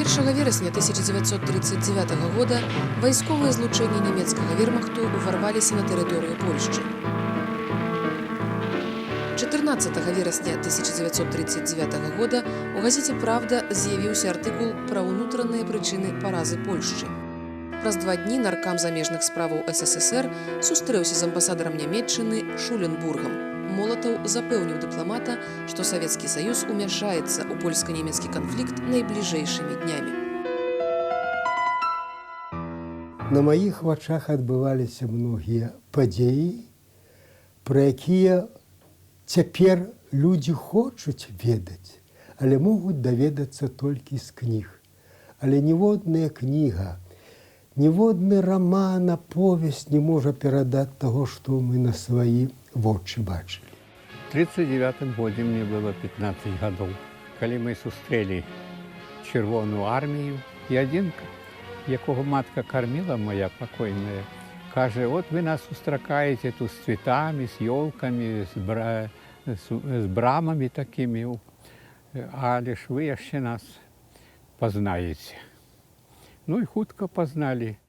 1 верасня 1939 года вайсковыя злучэнні нямецкага вермахту ўварваліся на тэрыторыю Польшчы. 14 верасня 1939 года у газеце «Правда» з'явіўся артыкул пра ўнутраныя прычыны паразы Польшчы. Праз 2 дні наркам замежных справаў СССР сустрэўся з амбасадарам Нямецчыны Шуленбургам. Молатаў запэўніў дыпламата, што Савецкі Саюз умяшаецца ў польска-нямецкі канфлікт найбліжэйшымі днямі. На маіх вачах адбываліся многія падзеі, пра якія цяпер людзі хочуць ведаць, але могуць даведацца толькі з кніг. Але ніводная кніга, ніводны раман, аповесць не можа перадаць таго, што мы на свае вочы бачылі. В 1939 годзе мне было 15 гадоў, калі мы сустрэлі Чырвоную армію, і адзін, якога матка карміла, моя пакойная, кажа, от вы нас сустракаеце тут з цветамі, з ёлкамі, з брамамі такімі, але ж вы яшчэ нас пазнаеце. Ну і хутка пазналі.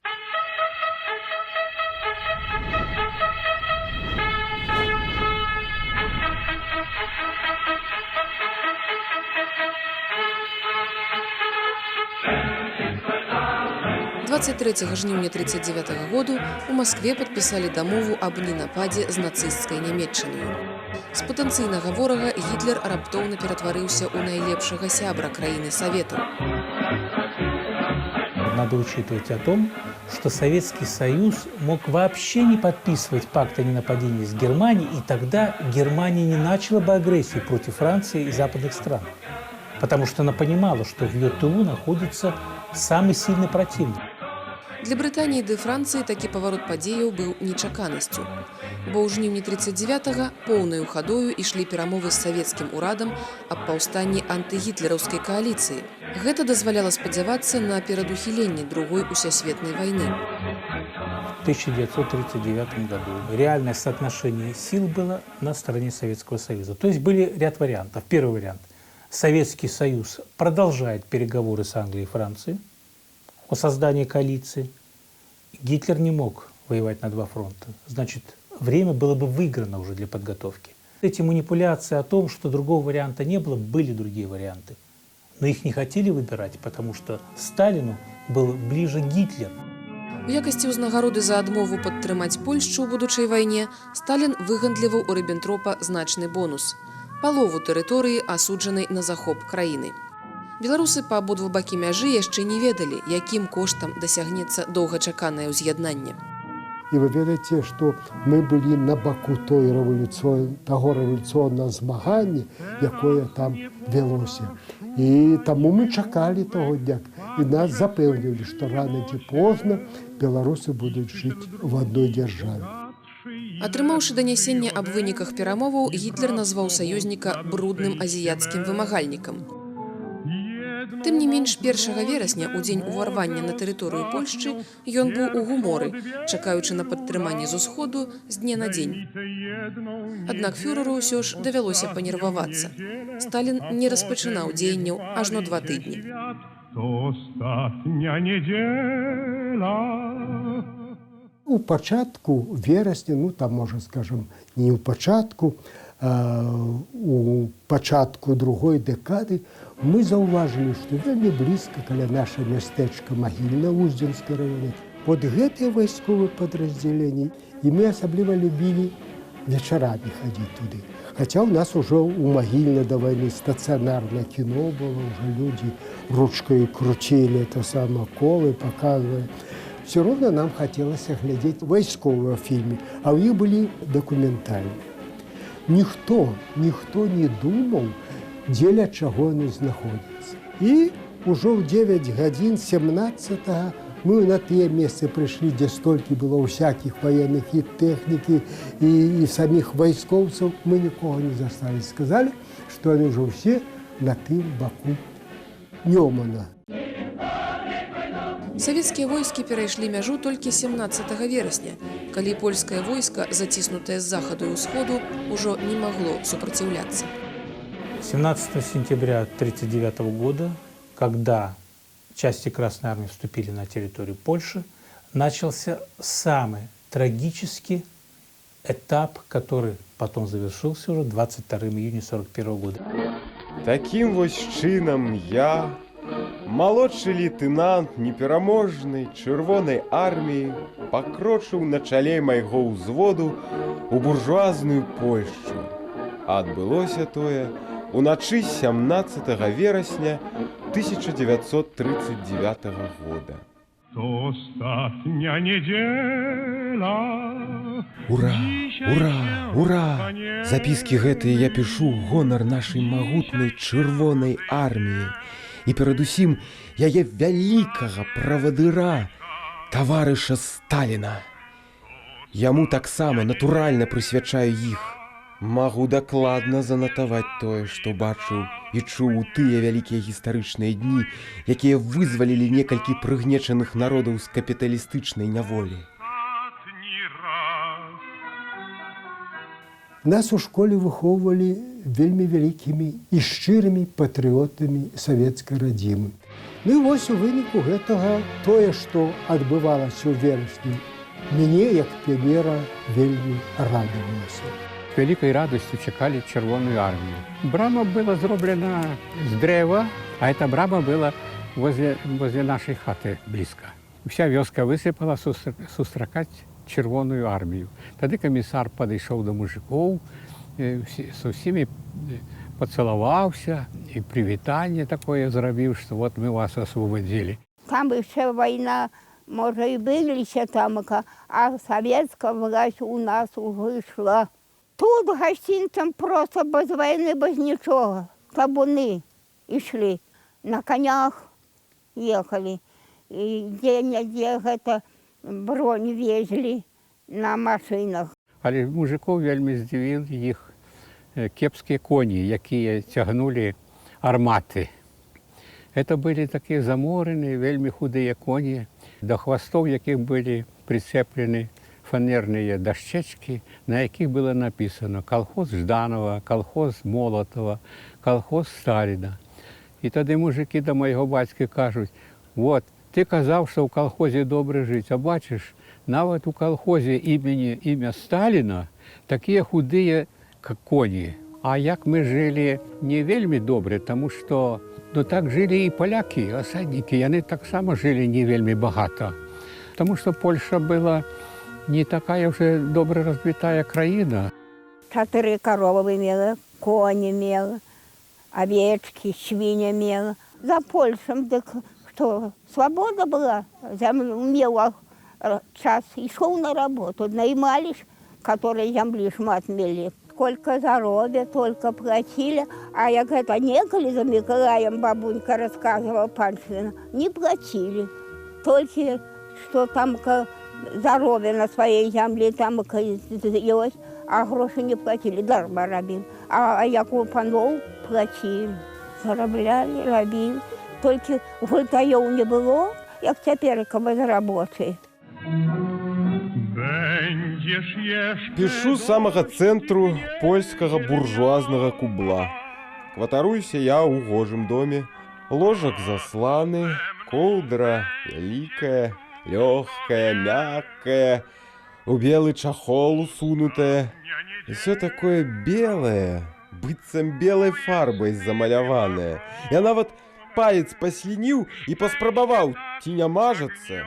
жніўня 1939 году у Маскве падпісалі дамову аб ненападзе з нацысцкай Нямецчынаю. З патэнцыйнага ворага Гітлер раптоўна ператварыўся ў найлепшага сябра краіны Саветаў. Надо учитывать о том, что Советский Союз мог вообще не подписывать пакт о ненападении с Германией, и тогда Германия не начала бы агрессии против Франции и западных стран. Потому что она понимала, что в ее тылу находится самый сильный противник. Для Брытаніі ды Францыі такі паварот падзеяў быў нечаканасцю. Бо ў жніўні 1939-га поўнаю хадою ішлі перамовы з савецкім урадам аб паўстанні антыгітлераўскай кааліцыі. Гэта дазваляла спадзявацца на перадухіленне Другой усесветной войны. В 1939 году реальное соотношение сил было на стороне Советского Союза. То есть были ряд вариантов. Первый вариант. Советский Союз продолжает переговоры с Англией и Францией о создании коалиции. Гитлер не мог воевать на 2 фронта. Значит, время было бы выиграно уже для подготовки. Эти манипуляции о том, что другого варианта не было, были другие варианты. Но их не хотели выбирать, потому что Сталину был ближе Гитлер. У якасці ўзнагароды за адмову падтрымаць Польшчу ў будучай вайне Сталін выгандліваў у Ріббентропа значны бонус – палову тэрыторыі, асуджанай на захоп краіны. Беларусы па абодва бакі мяжы яшчэ не ведалі, якім коштам дасягнецца доўгачаканае ўз'яднанне. І вы ведаеце, што мы былі на баку таго рэвалюцыйнага змагання, якое там вялося. І таму мы чакалі таго дня. І нас запэўнілі, што рана ці позна беларусы будуць жыць в адной дзяржаве. Атрымаўшы данясенне аб выніках перамоваў, Гітлер назваў саюзніка брудным азіяцкім вымагальнікам. Тым не менш, 1 верасня, у дзень уварвання на тэрыторыю Польшчы, ён быў у гуморы, чакаючы на падтрыманне з усходу з дня на дзень. Аднак фюреру ўсё ж давялося панервавацца. Сталін не распачынаў дзеянняў ажно 2 тыдні. У пачатку верасня, ну там, можа, скажам, не ў пачатку, у пачатку другой дэкады мы заўважылі, што вельмі блізка каля наша мястэчка Магільна Уздзенскай раёне. Под гэтыя вайсковыя падраздзяленні, і мы асабліва любілі вечарамі хадзіць туды. Хаця ў нас ужо ў Магільна да вайны стацыянарнае кіно было, ўжо людзі ручкай круцілі, колы паказвалі. Все роўна нам хацелася глядзець вайсковыя фільмы, а ў іх былі дакументальныя. Ніхто не думаў, дзеля чаго яны знаходзяцца. І ўжо ў 9 гадзін 17-го мы на тыя месцы прыйшлі, дзе столькі было ўсякіх ваенных і тэхнікі, і саміх вайскоўцаў, мы нікога не засталі. Сказалі, што яны ўжо ўсе на тым баку Нёмана. Савецкія войскі перайшлі мяжу толькі 17 верасня, калі польскае войска, заціснутае з захаду і ўсходу, ужо не магло супраціўляцца. 17 сентября 1939 года, когда части Красной Армии вступили на территорию Польши, начался самый трагический этап, который потом завершился уже 22 июня 1941 года. Таким вось чынам я, малодшы лейтенант непераможнай чырвонай арміі, пакрочыў на чале майго ўзводу у буржуазную Польшчу. Адбылося тое уначы 17 верасня 1939 года. To ostatnia niedziela. Ура, ура, ура! Запіскі гэтыя я пішу ў гонар нашай магутнай чырвонай арміі і перадусім яе вялікага правадыра, таварыша Сталіна. Яму таксама натуральна прысвячаю іх. Магу дакладна занатаваць тое, што бачыў і чуў у тыя вялікія гістарычныя дні, якія вызвалілі некалькі прыгнечаных народаў з капіталістычнай няволі. Нас у школе выхоўвалі вельмі вялікімі і шчырымі патрыётамі савецкай радзімы. Ну і вось у выніку гэтага тое, што адбывалася ў верасні, мяне, як піянера, вельмі радавалася. Великой радостью чекали Червоную армию. Брама была зроблена с древа, а эта брама была возле нашей хаты близко. Вся вёска высыпала сустракать Червоную армию. Тогда комиссар подошел до мужиков, со всеми поцеловался, и привитание такое зробив, что вот мы вас освободили. Там еще война, может, и билися там, а советская власть у нас уже шла. Тут гостинцам просто без войны, без ничего. Табуны и шли. На конях ехали. И где-нигде это бронь везли на машинах. Але мужиков вельми здивили їх кепські коні, які тягнули армати. Это были такие заморенные, вельми худые кони, до хвостов яких были прицеплены фанерные дощечки, на яких было написано «Колхоз Жданова», «Колхоз Молотова», «Колхоз Сталіна». І тоді мужики до моєго батька кажуть: «Вот, ти казав, що в колхозі добре жити, а бачиш, навіть у колхозі ім'я Сталіна такі худые коні». А як ми жили не вельми добре, тому що так жили і поляки, осадники, вони так само жили не вельми багато. Тому що Польща була не такая уже добре развитая країна. 4 коровы имела, кони имела, овечки, свиньи имела. За Польшем, так что, свобода была. Имела час и шел на работу. Наймались, которые земли шмат мели. Сколько заробят, только платили. А як это неколи за Миколаем бабунька рассказывала Паншина, не платили. Только что там заробили на своей земле, там есть, а гроши не платили, дарма робили. А як у панов платили, заробляли, робили. Только гультаев не было, як теперь безработные. Пішу з самага цэнтру польскага буржуазнага кубла. Кватаруюся я ў гожым доме. Ложак засланы, коўдра вялікая, лёгкая, мяккая, у белы чахол усунутая. І все такое белае, быццам белай фарбай замаляванае. Я нават палец паслініў і паспрабаваў, ці не мажацца.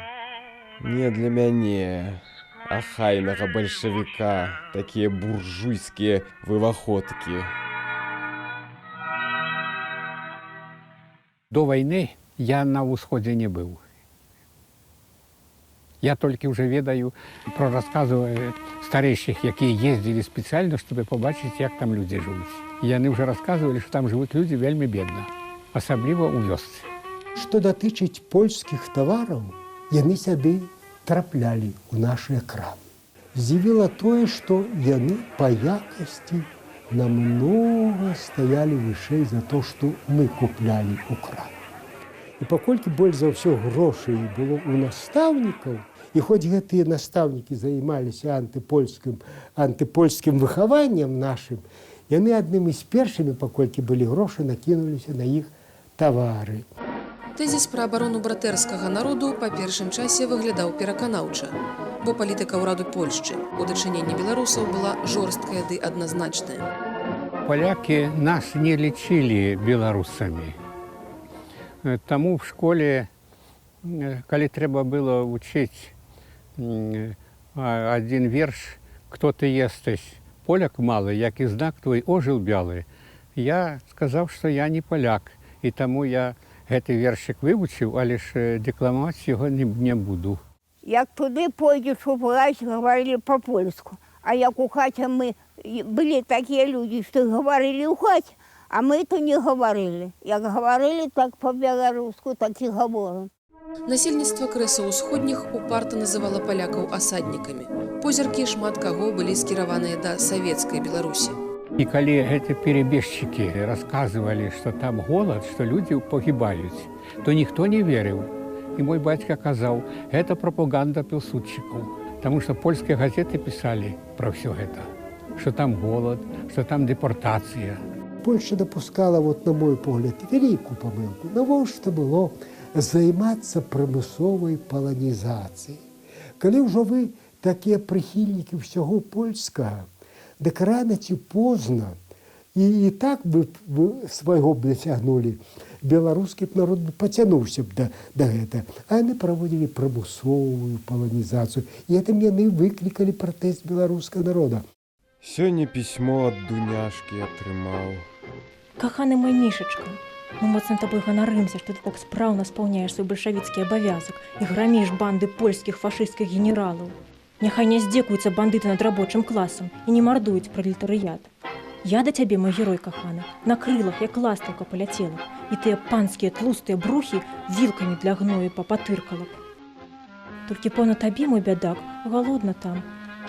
Не для мяне, ахайнага бальшавіка, такія буржуйскія вываходкі. До войны я на ўсходзе не быў. Я толькі ўжо ведаю про расказы старэйшых, якія ездзілі спецыяльна, чтобы побачыць, як там людзі жывуць. Яны ўжо расказвалі, што там жывуць людзі вельмі бедна, асабліва ў вёсцы. Што датычыць польскіх тавараў, яны сябе траплялі ў нашыя крамы. Здзівіла тое, што яны па якасці намнога стаялі вышэй за то, што мы куплялі ў краме. І паколькі больш за ўсё грошай было ў настаўнікаў, і хоць гэтыя настаўнікі займаліся антыпольскім выхаваннем нашым, яны аднымі з першымі, паколькі былі грошы, накінуліся на іх тавары. Тэзіс пра абарону братэрскага народу па першым часе выглядаў пераканаўча, бо палітыка ўраду Польшчы у дачыненні беларусаў была жорсткая ды адназначная. Поляки нас не лечили белорусами. Тому в школе, коли треба было учить один верш «Кто ты естесь, поляк малый, як и знак твой ожил бялый», я сказал, что я не поляк, и тому я гэты вершик вывучыў, але ж декламаваць його не буду. Як туди пойдеш у власть, говорили по-польску. А як у хаті ми, були такі люди, що говорили у хаті, а ми то не говорили. Як говорили, так по-беларуску, так і говоримо. Насельніцтва крэсаў усходніх упарта называла палякаў асаднікамі. Позіркі шмат каго былі скіраваныя да савецкай Беларусі. И коли эти перебежчики рассказывали, что там голод, что люди погибают, то никто не верил. И мой батька сказал, это пропаганда пилсудчиков. Потому что польские газеты писали про все это. Что там голод, что там депортация. Польща допускала, вот, на мой погляд, великую помилку. Навіщо було займатися примусовою полонізацією? Коли вже ви такі прихильники всього польського, так рано чи поздно, і так би свого б досягнули, белорусский народ бы потянувся б до этого. А они проводили примусовую полонизацию. И это мне и выкликали протест белорусского народа. Сёння пісьмо ад Дуняшкі атрымаў. Каханы мой мішачка, мы моцна табой ганарымся, што ты так спраўна спаўняеш свой бальшавіцкі абавязак і граміш банды польскіх фашысцкіх генералаў. Няхай не здзекуюцца бандыты над рабочым класам і не мардуюць пралетарыят. Я да цябе, мой герой каханы, на крылах, як ластаўка паляцела, і тыя панскія тлустыя брухі вілкамі для гною папатыркала б. Толькі пэўна табе, мой бядак, галодна там.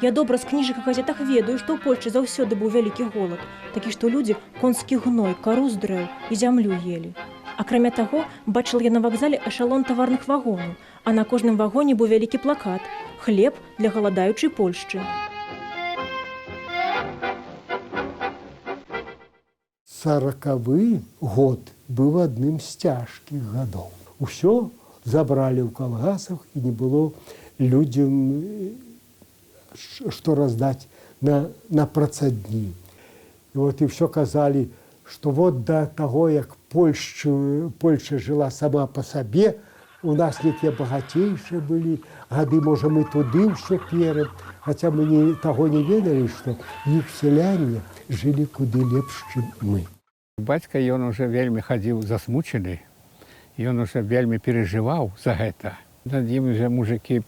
Я добра з кніжак і газетах ведаю, што ў Польшчы заўсёды быў вялікі голад, такі, што людзі конскі гной, кару з дрэў і зямлю елі. Акрамя таго, бачыла я на вакзале эшалон таварных вагонаў, а на кожным вагоне быў вялікі плакат «Хлеб для галадаючай Польшчы». 40-й год быў адным з цяжкіх гадоў. Усё забралі ў калгасах і не было людзям што раздаць на працадні. І вот і все казалі, што вот да таго, як Польша жыла сама па сабе, у нас некія багацейшыя былі, гады, можа, мы туды ўсё перад, хаця мы таго не ведалі, што іх сяляне жылі куды лепш, чым мы. Бацька, ён уже вельмі хадзіў засмучаны, ён уже вельмі переживаў за гэта. Над ім уже мужики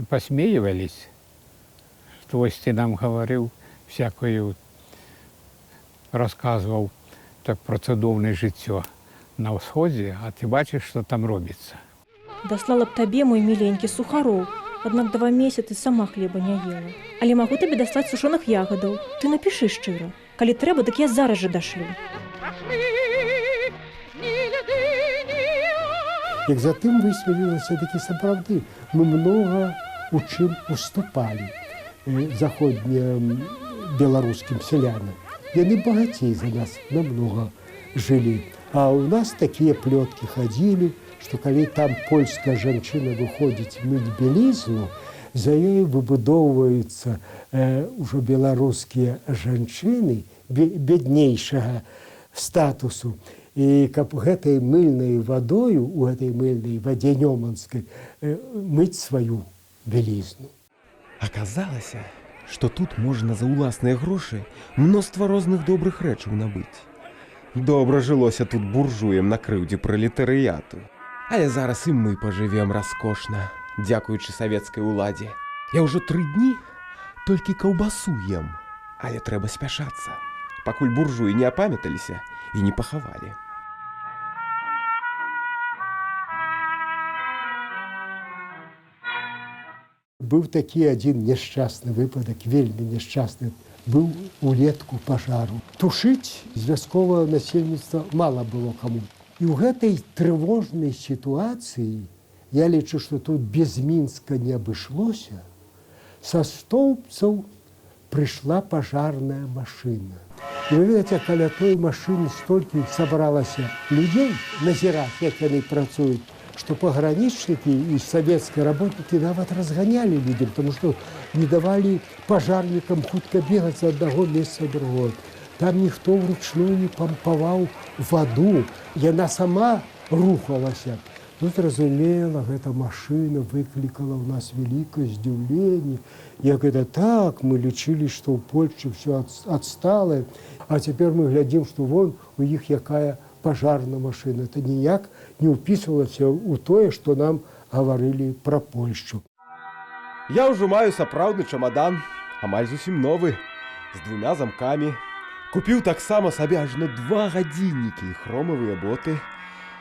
посмеивались, что вось ты нам говорил всякую, рассказывал так про цудоўнае жыццё на ўсходзе, а ты бачиш, что там робіцца. Даслала б табе, мой міленькі, сухароў, аднак 2 месяцы сама хлеба не ела. Але магу табе даслаць сушоных ягадаў. Ты напішы шчыра. Калі трэба, дык я зараз жа дашлю. Як затым высветлілася, такі сапраўды, мы многа у чым уступалі заходнім беларускім сялянам. Яны багацей за нас намнога жылі. А ў нас такія плёткі хадзілі, што калі там польская жанчына выходзіць мыць бялізну, за ёй выбудоўваюцца ўжо беларускія жанчыны бяднейшага статусу. І каб гэтай мыльнай вадою, у гэтай мыльнай вадзе нёманскай, мыць сваю бялізну. Аказалася, што тут можна за ўласныя грошы мноства розных добрых рэчаў набыць. Добра жылося тут буржуям на крыўдзе пралетарыяту. Але зараз і мы пажывем раскошна, дзякуючы савецкай уладзе. Я ўжо 3 дні толькі каўбасу ем, але трэба спяшацца, пакуль буржуі не апамяталіся і не пахавалі. Быў такі адзін няшчасны выпадак, вельмі няшчасны. Быў улетку пажару. Тушыць з вясковага насельніцтва мала было каму. І ў гэтай трывожнай сітуацыі, я лічу, што тут без Мінска не абышлося, са Стоўбцаў прыйшла пажарная машына. І ви ведаеце, каля той машыны столькі сабралася людзей назіраць, як яны працуюць, што пагранічнікі і савецкія работнікі нават разганялі людзям, тому што не давалі пажарнікам хутка бегаць з аднаго месца ў другое. Там ніхто вручную не пампаваў ваду, яна сама рухалася. Ну, зразумела, гэта машына выклікала ў нас вялікае здзіўленне. Як гэта так, мы лічылі, што ў Польшчы ўсё адсталае, а цяпер мы глядзім, што вон у іх якая пажарная машына. Это ніяк не ўпісвалася ў тое, што нам гаварылі пра Польшчу. Я ўжо маю сапраўдны чамадан, амаль зусім новы, з 2 замкамі. Купіў таксама сабе ажно 2 гадзіннікі і хромавыя боты.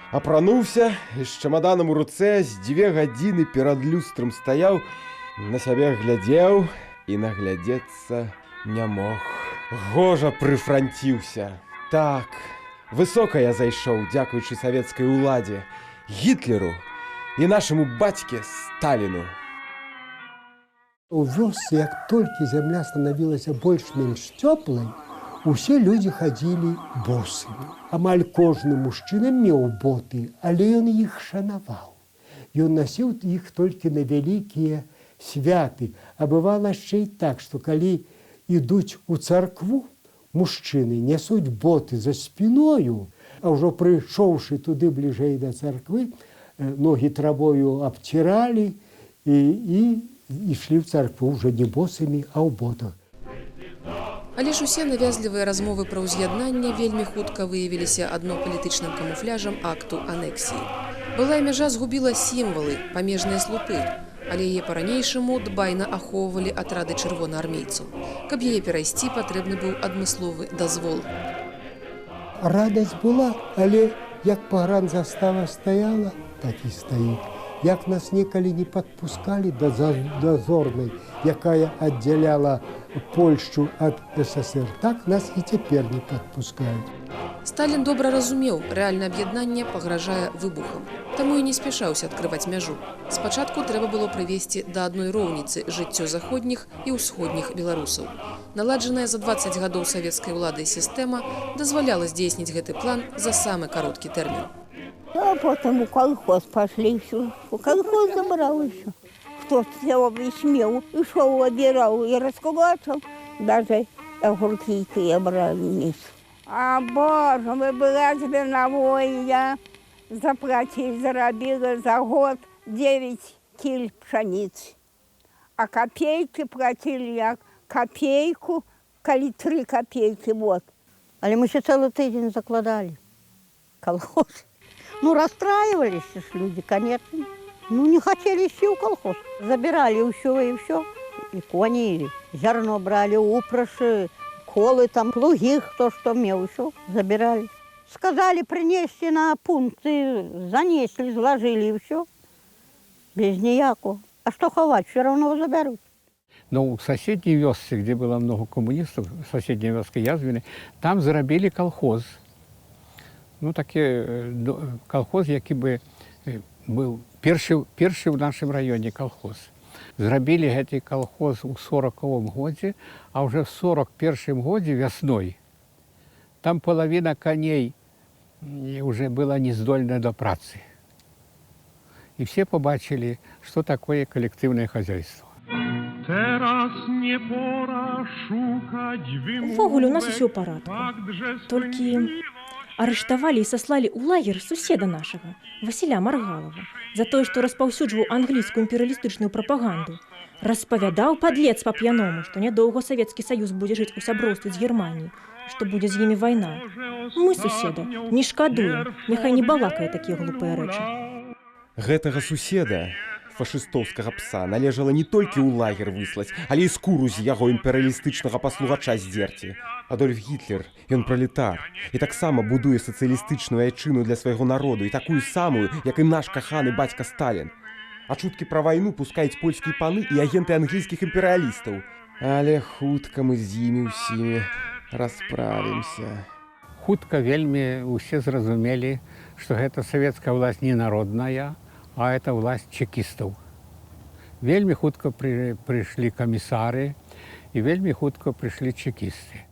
Апрануўся і з чамаданам у руцэ з 2 гадзіны перад люстрам стаяў, на сябе глядзеў і наглядзецца не мог. Гожа прыфранціўся. Так, высока я зайшоў, дзякуючы савецкай уладзе, Гітлеру і нашаму бацьке Сталіну. У вёсцы, як толькі зямля станавілася больш-менш цёплай, усе людзі хадзілі босымі. Амаль кожны мужчына меў боты, але ён іх шанаваў. Ён насіў іх толькі на вялікія святы. А бывала яшчэ і так, што калі ідуць у царкву, мужчыны нясуць боты за спіною, а ўжо прыйшоўшы туды бліжэй да царквы, ногі травою абціралі і ішлі ў царкву ўжо не босымі, а ў ботах. Але ж усе навязлівыя размовы пра ўз'яднанне вельмі хутка выявіліся адно палітычным камуфляжам акту анексіі. Былая мяжа згубіла сімвалы, памежныя слупы, але яе па-ранейшаму дбайна ахоўвалі атрады чырвонаармейцаў. Каб яе перайсці, патрэбны быў адмысловы дазвол. Радасць была, але як пагранзастава стаяла, так і стаіць. Як нас некалі не падпускалі да дазорнай, якая аддзяляла Польшчу ад ССР, так нас і цяпер не падпускаюць. Сталін добра разумеў, рэальнае аб'яднанне пагражае выбухам. Таму і не спяшаўся адкрываць мяжу. Спачатку трэба было прывесці да адной роўніцы жыццё заходніх і ўсходніх беларусаў. Наладжаная за 20 гадоў савецкай уладай сістэма дазваляла здзейсніць гэты план за самы кароткі тэрмін. А потом у колхоз пошли все. У колхоз забрал еще. Кто все смел, и шел, обирал, и раскулачил. Даже огурки и брали вниз. А боже, вы была тебе на войне. Заплатили, заробила за год 9 киль пшеницы. А копейки платили я копейку, коли 3 копейки, вот. Але мы еще целый тыдень закладали колхоз. Ну, расстраивались люди, конечно. Ну, не хотели идти в колхоз. Забирали все и все. И кони, зерно брали, упраши, колы там, плуги, кто что имел, все забирали. Сказали принести на пункты, занесли, сложили и все. Без ніякого. А что ховать, все равно заберут. Но в соседней вёсцы, где было много коммунистов, соседняя вёска Язвіны, там зарабілі колхоз. Ну, такі колхоз, які бы быў першы ў нашым раёне колхоз. Зрабілі гэты колхоз у 40-м годзе, а ўжо в 41-м годзе вясной там палавіна коней уже была не здольная до працы. І все побачили, что такое коллективное хозяйство. Увогуле у нас усё ў парадку. Толькі арыштавалі і саслалі ў лагер суседа нашага, Васіля Маргалова, за тое, што распаўсюджваў англійскую імперыялістычную прапаганду. Распавядаў падлец па-п'яному, што нядоўга Савецкі Саюз будзе жыць у сяброўстве з Германіяй, што будзе з імі вайна. Мы, суседа, не шкадуем, няхай не балакае такія глупыя рэчы. Гэтага суседа, фашыстоўскага пса, належала не толькі ў лагер выслаць, але і скуру з яго імперыялістычнага паслугача здзерці. Адольф Гітлер, ён пралетар, і таксама будуе сацыялістычную айчыну для свайго народу, і такую самую, як і наш каханы бацька Сталін. А чуткі пра вайну пускаюць польскія паны і агенты англійскіх імперыялістаў. Але хутка мы з імі ўсімі расправімся. Хутка вельмі усе зразумелі, што гэта савецкая ўласць не народная, а это ўласць чекістаў. Вельмі хутка прыйшлі камісары і вельмі хутка прыйшлі чекісты.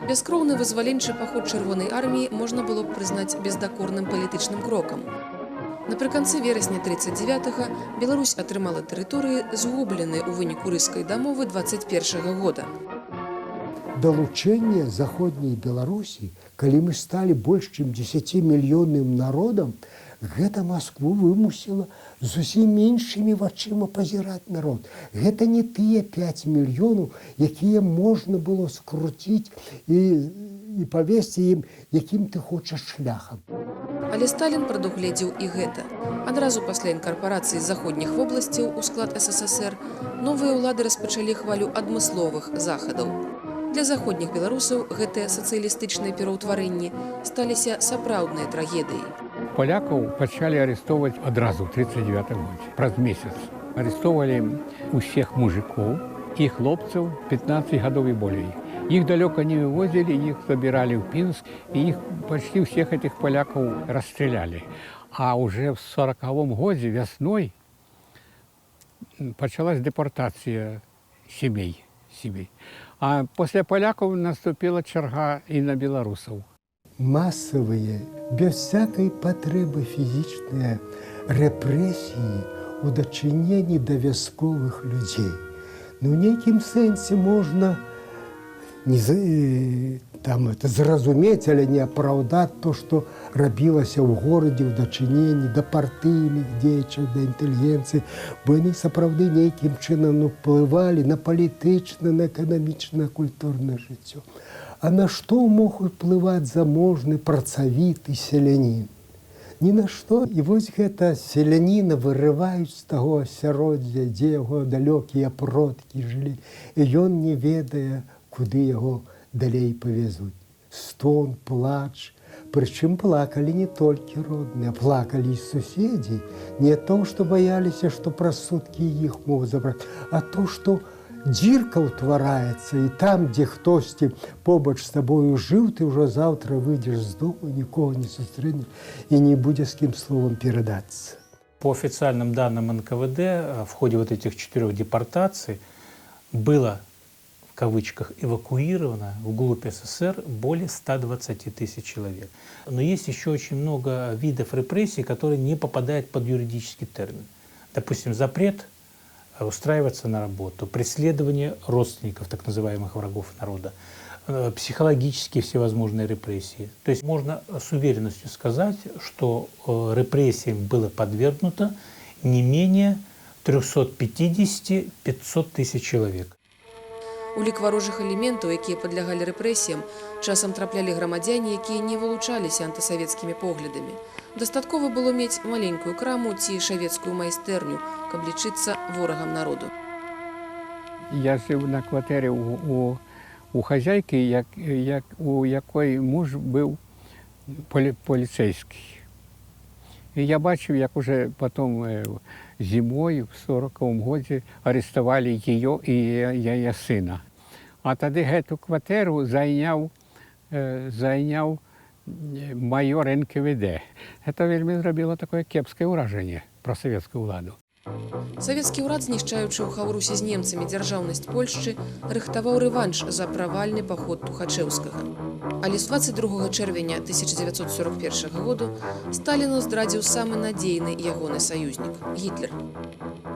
Бяскроўны вызваленчы паход чырвонай арміі можна было б прызнаць бездакорным палітычным крокам. Напрыканцы верасня 39-га Беларусь атрымала тэрыторыі, згубленыя ў выніку рыскай дамовы 21-го года. Далучэнне заходняй Беларусі, калі мы сталі больш чым 10-мільённым народам, гэта Маскву вымусіла зусім іншымі вачыма пазіраць народ. Гэта не тыя 5 мільёнаў, якія можна было скруціць і павесці ім, якім ты хочаш шляхам. Але Сталін прадугледзеў і гэта. Адразу пасля інкарпарацыі заходніх вобласцяў у склад СССР новыя ўлады распачалі хвалю адмысловых захадаў. Для заходніх беларусаў гэтыя сацыялістычныя пераўтварэнні сталіся сапраўднай трагедыяй. Полякаў пачалі арестовывать адразу ў 39 годзе. Праз месяц арестовывали усіх мужикоў і хлопцаў 15 гадоў і болей. Іх далёка не вывозілі, іх забіралі ў Пінск, і іх пачти ўсіх этих полякаў расстрелялі. А уже в 40-м годзе вясной пачалась депортація семей. А пасля полякаў наступила чарга і на беларусаў. Масавыя, без всякай патрэбы фізічныя рэпрэсіі ў дачыненні да вясковых людзей. Ну, ў нейкім сэнсе можна зразумець, але не апраўдаць то, што рабілася ў горадзе ў дачыненні да партыйных дзеячаў, да інтэлігенцыі, бо яны сапраўды нейкім чынам уплывалі на палітычна, на эканамічна, культурнае жыццё. А на што мог уплываць заможны працавіты селянін? Ні на што. І вось гэта селяніна вырываюць з таго асяроддзя, дзе яго далёкія продкі жылі, і ён не ведае, куды яго далей павезуць. Стон, плач. Прычым плакалі не толькі родныя, плакалі і суседзі. Не то, што баяліся, што праз суткі іх могуць забраць, а то, што дзірка ўтвараецца, і там, дзе хтосьці побач з табою жыў, ты ўжо заўтра выйдзеш з дому, нікога не сустрэнеш і не будзе з кім словам перадацца. По официальным данным НКВД, в ходе вот этих 4 депортаций было, в кавычках, эвакуировано вглубь СССР более 120 тысяч человек. Но есть еще очень много видов репрессий, которые не попадают под юридический термин. Допустим, запрет устраиваться на работу, преследование родственников, так называемых врагов народа, психологические всевозможные репрессии. То есть можно с уверенностью сказать, что репрессиям было подвергнуто не менее 350-500 тысяч человек. У лік варожых элементаў, якія падлягалі рэпрэсіям, часам траплялі грамадзяне, якія не вылучаліся антысавецкімі поглядамі. Дастаткова было мець маленькую краму ці шавецкую майстэрню, каб лічыцца ворагам народу. Я жыў на кватэры у хазяйкі, у якой муж быў поліцейскі. І я бачыў, як уже потом зімой, в 40-м годзе, арестовали ее і яе сына. А тады гэту кватэру зайняў майор НКВД. Гэта вельмі зрабіла такое кепскае ўражанне пра савецкую ўладу. Савецкі ўрад, знішчаючы ў Хаўрусе з немцамі дзяржаўнасць Польшчы, рыхтаваў рэванш за правальны паход Тухачэўскага. Але з 22 чэрвеня 1941 году Сталіну здрадзіў самы надзейны ягоны саюзнік – Гітлер.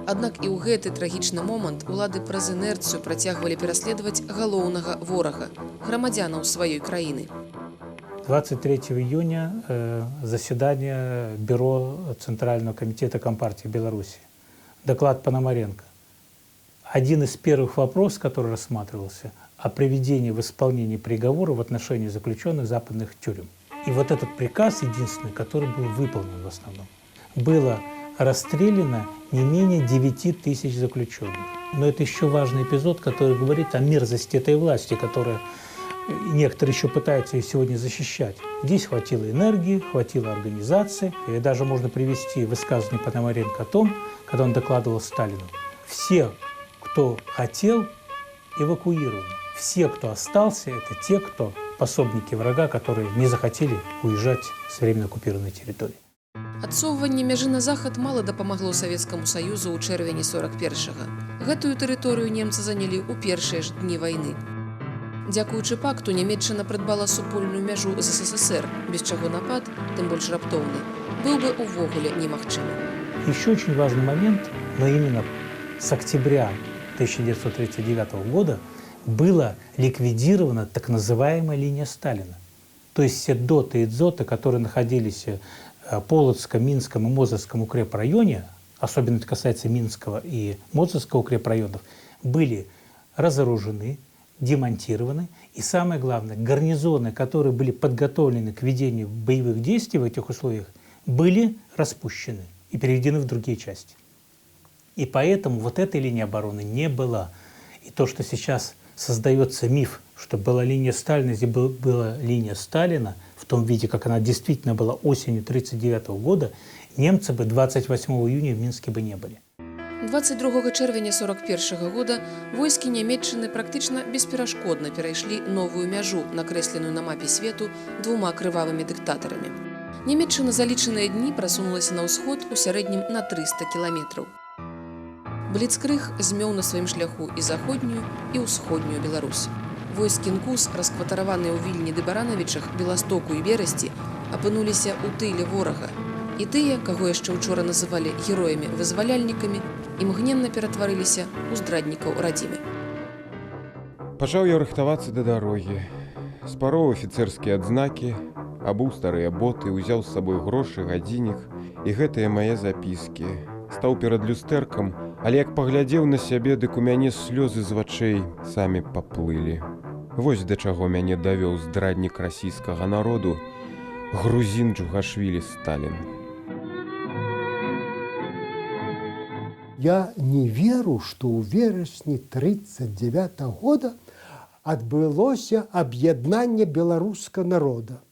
Аднак і ў гэты трагічны момант улады праз інерцыю працягвалі пераследаваць галоўнага ворага – грамадзянаў сваёй краіны. 23 июня заседание Бюро Центрального комитета Компартии Беларуси. Доклад Пономаренко. Один из первых вопросов, который рассматривался, о приведении в исполнение приговора в отношении заключенных западных тюрем. И вот этот приказ, единственный, который был выполнен в основном, было расстреляно не менее 9 тысяч заключенных. Но это еще важный эпизод, который говорит о мерзости этой власти, которая некоторые еще пытаются ее сегодня защищать. Здесь хватило энергии, хватило организации. И даже можно привести высказывание Пономаренко о том, когда он докладывал Сталину. Все, кто хотел, эвакуированы. Все, кто остался, это те, кто пособники врага, которые не захотели уезжать с временно оккупированной территории. Адсоўванне мяжы на захад мала дапамагло Савецкаму Саюзу ў чэрвені 41-га. Гэтую тэрыторыю немцы занялі ў першыя ж дні вайны. Дзякуючы пакту Нямецчына прыдбала супольную мяжу з СССР, без чаго напад, тым больш раптоўны, быў бы увогуле немагчымы. Еще очень важный момент, но именно с октября 1939 года была ликвидирована так называемая линия Сталина. То есть все доты и дзоты, которые находились в Полоцком, Минском и Мозырском укрепрайоне, особенно это касается Минского и Мозырского укрепрайонов, были разоружены, демонтированы. И самое главное, гарнизоны, которые были подготовлены к ведению боевых действий в этих условиях, были распущены и переведены в другие части. И поэтому вот этой линии обороны не было. И то, что сейчас создается миф, что была линия Сталина, здесь была линия Сталина, в том виде, как она действительно была осенью 1939 года, немцы бы 28 июня в Минске бы не были. 22 чэрвеня 1941 года войскі Нямецчыны практычна бесперашкодна перайшлі новую мяжу, накрэсленую на мапе свету двума крывавымі дыктатарамі. Нямецчына за лічаныя дні прасунулася на ўсход у сярэднім на 300 кіламетраў. Бліцкрыг змёў на сваім шляху і заходнюю, і ўсходнюю Беларусь. Войскі НКУС, раскватараваныя ў Вільні ды Баранавічах, Беластоку і Берасці, апынуліся ў тыле ворага. І тыя, каго яшчэ учора называлі героямі-вызваляльнікамі, імгненна ператварыліся ў здраднікаў радзімы. Пачаў я рыхтавацца да дарогі. Спароў афіцэрскія адзнакі, абуў старыя боты, узяў з сабой грошы, гадзіннік, і гэтыя мае запіскі. Стаў перад люстэркам, але як паглядзеў на сябе, дык у мяне слёзы з вачэй самі паплылі. Вось да чаго мяне давёў здраднік расійскага народу, грузін Джугашвілі Сталін. Я не веру, што ў верасні 1939 года адбылося аб'яднанне беларускага народа.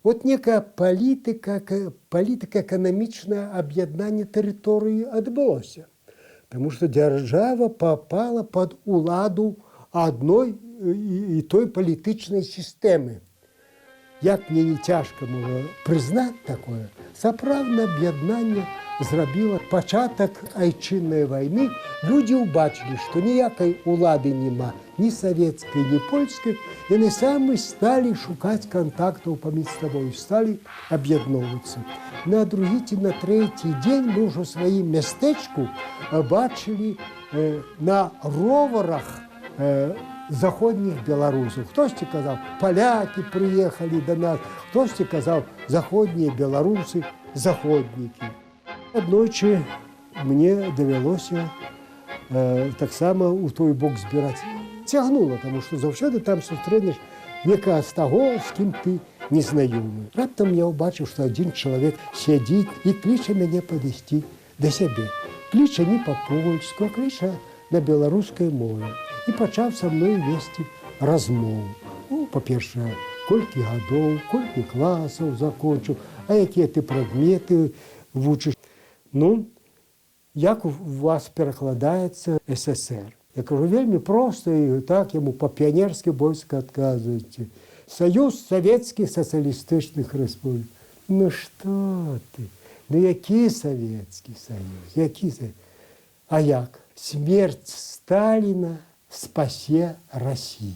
Вот некая палітыка-эканамічнае аб'яднанне тэрыторыі адбылося. Таму што дзяржава папала пад уладу адной і той палітычнай сістэмы. Як мне не цяжка можа прызнаць такое, сапраўднае аб'яднанне зрабіла пачатак айчыннай вайны. Людзі ўбачылі, што ніякай улады няма, ні савецкай, ні польскай. Яны самі сталі шукаць кантактаў паміж сабой, сталі аб'ядноўвацца. На другі ці на трэці дзень мы ўжо сваім мястэчку бачылі на роварах заходніх беларусаў. Хтосьці казаў, палякі прыехалі да нас, хтосьці казаў, заходнія беларусы, заходнікі. Аднойчы мне давялося таксама ў той бок збіраць. Цягнула, таму што заўсёды там сустрэнеш некага з таго, з кім ты незнаёмы. Раптам я ўбачыў, што адзін чалавек сядзіць і кліча мяне падысці да сябе. Кліча не па-польску, а кліча на беларускай мове. І пачаў са мной весці размову. Ну, па-першае, колькі гадоў, колькі класаў закончыў, а якія ты прадметы вучыш. Ну, як у вас перакладаецца СССР? Я кажу, вельмі проста, і так яму па-піянерскі бойска адказваеце. Саюз Савецкіх Сацыялістычных Рэспублік. Ну што ты? Ну які Савецкі Саюз? Які Саюз? А як? Смерць Сталіна спасе Россию.